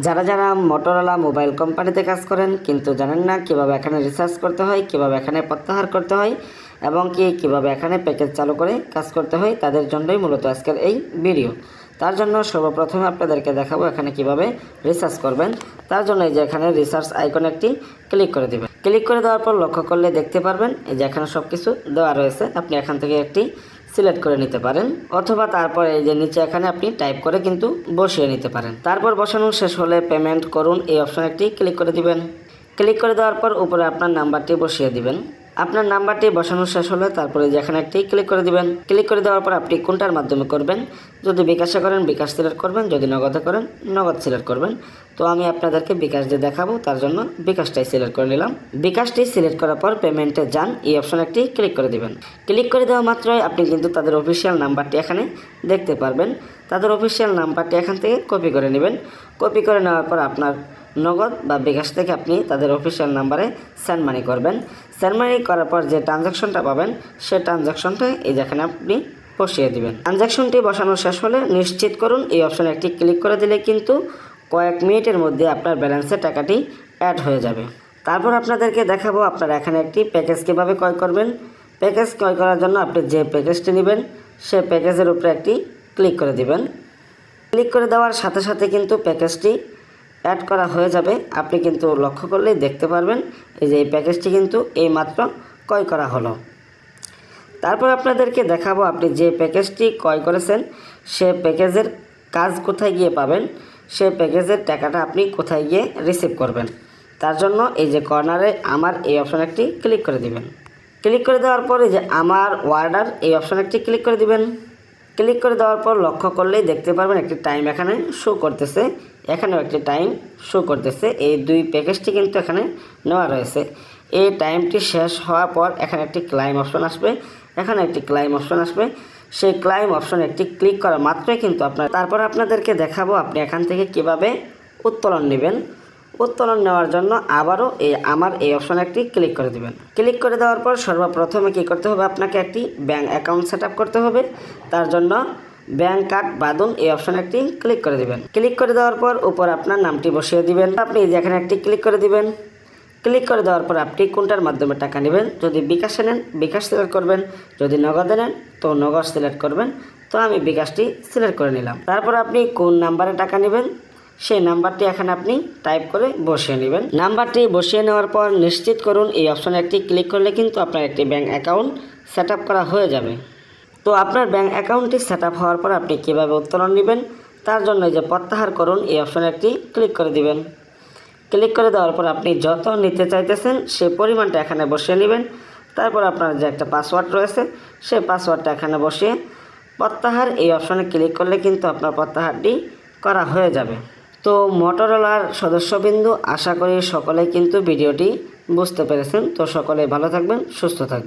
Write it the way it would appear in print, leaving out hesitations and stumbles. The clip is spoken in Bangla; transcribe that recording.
যারা যারা মোটরোলা মোবাইল কোম্পানিতে কাজ করেন কিন্তু জানেন না কিভাবে এখানে রিচার্জ করতে হয়, কিভাবে এখানে প্রত্যাহার করতে হয় এবং কিভাবে এখানে প্যাকেজ চালু করে কাজ করতে হয়, তাদের জন্যই মূলত আজকের এই ভিডিও। তার জন্য সর্বপ্রথমে আপনাদেরকে দেখাবো এখানে কিভাবে রিচার্জ করবেন। তার জন্য এই যে এখানে রিচার্জ আইকন একটি ক্লিক করে দেবেন। ক্লিক করে দেওয়ার পর লক্ষ্য করলে দেখতে পারবেন এই যে এখানে সব কিছু দেওয়া রয়েছে। আপনি এখান থেকে একটি সিলেক্ট করে নিতে পারেন, অথবা তারপর এই যে নিচে এখানে আপনি টাইপ করে কিন্তু বসিয়ে নিতে পারেন। তারপর বসানো শেষ হলে পেমেন্ট করুন এই অপশন একটি ক্লিক করে দিবেন। ক্লিক করে দেওয়ার পর উপরে আপনার নাম্বারটি বসিয়ে দিবেন। আপনার নাম্বারটি বসানো শেষ হলে তারপরে যেখানে একটি ক্লিক করে দিবেন। ক্লিক করে দেওয়ার পর আপনি কোনটার মাধ্যমে করবেন, যদি বিকাশে করেন বিকাশ সিলেক্ট করবেন, যদি নগদে করেন নগদ সিলেক্ট করবেন। তো আমি আপনাদেরকে বিকাশ দিয়ে দেখাবো, তার জন্য বিকাশটাই সিলেক্ট করে নিলাম। বিকাশটি সিলেক্ট করার পর পেমেন্টে যান এই অপশন একটি ক্লিক করে দিবেন। ক্লিক করে দেওয়া মাত্রই আপনি কিন্তু তাদের অফিসিয়াল নাম্বারটি এখানে দেখতে পারবেন। তাদের অফিসিয়াল নাম্বারটি এখান থেকে কপি করে নেবেন। কপি করে নেওয়ার পর আপনার নগদ বা বিকাশ থেকে আপনি তাদের অফিসিয়াল নাম্বারে সেন্ড মানি করবেন। সেন্ড মানি করার পর যে ট্রানজ্যাকশনটা পাবেন সেই ট্রানজ্যাকশনটা এই যেখানে আপনি বসিয়ে দিবেন। ট্রানজ্যাকশনটি বসানো শেষ হলে নিশ্চিত করুন এই অপশনে একটি ক্লিক করে দিলে কিন্তু কয়েক মিনিটের মধ্যে আপনার ব্যালেন্সে টাকাটি অ্যাড হয়ে যাবে। তারপর আপনাদেরকে দেখাবো আপনারা এখানে একটি প্যাকেজ কীভাবে ক্রয় করবেন। প্যাকেজ ক্রয় করার জন্য আপনি যে প্যাকেজটি নেবেন সেই প্যাকেজের উপরে একটি ক্লিক করে দিবেন। ক্লিক করে দেওয়ার সাথে সাথে কিন্তু প্যাকেজটি অ্যাড করা হয়ে যাবে। আপনি কিন্তু লক্ষ্য করলেই দেখতে পারবেন এই যে এই প্যাকেজটি কিন্তু এইমাত্র ক্রয় করা হলো। তারপর আপনাদেরকে দেখাবো আপনি যে প্যাকেজটি ক্রয় করেছেন সে প্যাকেজের কাজ কোথায় গিয়ে পাবেন, সে প্যাকেজের টাকাটা আপনি কোথায় গিয়ে রিসিভ করবেন। তার জন্য এই যে কর্নারে আমার এই অপশন একটি ক্লিক করে দিবেন। ক্লিক করে দেওয়ার পর এই যে আমার অর্ডার এই অপশন একটি ক্লিক করে দিবেন। ক্লিক করে দেওয়ার পর লক্ষ্য করলেই দেখতে পারবেন একটি টাইম এখানে শো করতেছে, এখানেও একটি টাইম শো করতেছে। এই দুই প্যাকেজটি কিন্তু এখানে নেওয়া রয়েছে। এই টাইমটি শেষ হওয়ার পর এখানে একটি ক্লাইম অপশন আসবে, এখানে একটি ক্লাইম অপশন আসবে। সেই ক্লাইম অপশন একটি ক্লিক করা মাত্রই কিন্তু তারপর আপনাদেরকে দেখাবো আপনি এখান থেকে কিভাবে উত্তোলন নেবেন। উত্তোলন নেওয়ার জন্য আবারও আমার এই অপশন একটি ক্লিক করে দেবেন। ক্লিক করে দেওয়ার পর সর্বপ্রথমে কী করতে হবে, আপনাকে একটি ব্যাঙ্ক অ্যাকাউন্ট সেট করতে হবে। তার জন্য ব্যাঙ্ক কার্ড বাঁধুন এই অপশন একটি ক্লিক করে দিবেন। ক্লিক করে দেওয়ার পর উপর আপনার নামটি বসিয়ে দিবেন। আপনি যেখানে একটি ক্লিক করে দিবেন। ক্লিক করে দেওয়ার পর আপনি কোনটার মাধ্যমে টাকা নেবেন, যদি বিকাশে নেন বিকাশ সিলেক্ট করবেন, যদি নগদে নেন তো নগদ সিলেক্ট করবেন। তো আমি বিকাশটি সিলেক্ট করে নিলাম। তারপর আপনি কোন নাম্বারে টাকা নেবেন সেই নাম্বারটি এখানে আপনি টাইপ করে বসিয়ে নেবেন। নাম্বারটি বসিয়ে নেওয়ার পর নিশ্চিত করুন এই অপশনে একটি ক্লিক করলে কিন্তু আপনার একটি ব্যাঙ্ক অ্যাকাউন্ট সেট করা হয়ে যাবে। তো আপনার ব্যাঙ্ক অ্যাকাউন্টটি সেট হওয়ার পর আপনি কীভাবে উত্তোলন নেবেন তার জন্য এই যে প্রত্যাহার করুন এই অপশনে একটি ক্লিক করে দিবেন। ক্লিক করে দেওয়ার পর আপনি যত নিতে চাইতেছেন সেই পরিমাণটা এখানে বসিয়ে নেবেন। তারপর আপনার যে একটা পাসওয়ার্ড রয়েছে সেই পাসওয়ার্ডটা এখানে বসিয়ে প্রত্যাহার এই অপশনে ক্লিক করলে কিন্তু আপনার প্রত্যাহারটি করা হয়ে যাবে। তো মোটরোলার সদস্যবৃন্দ আশা করি সকলে কিন্তু ভিডিওটি বুঝতে পেরেছেন। তো সকলে ভালো থাকবেন, সুস্থ থাকবেন।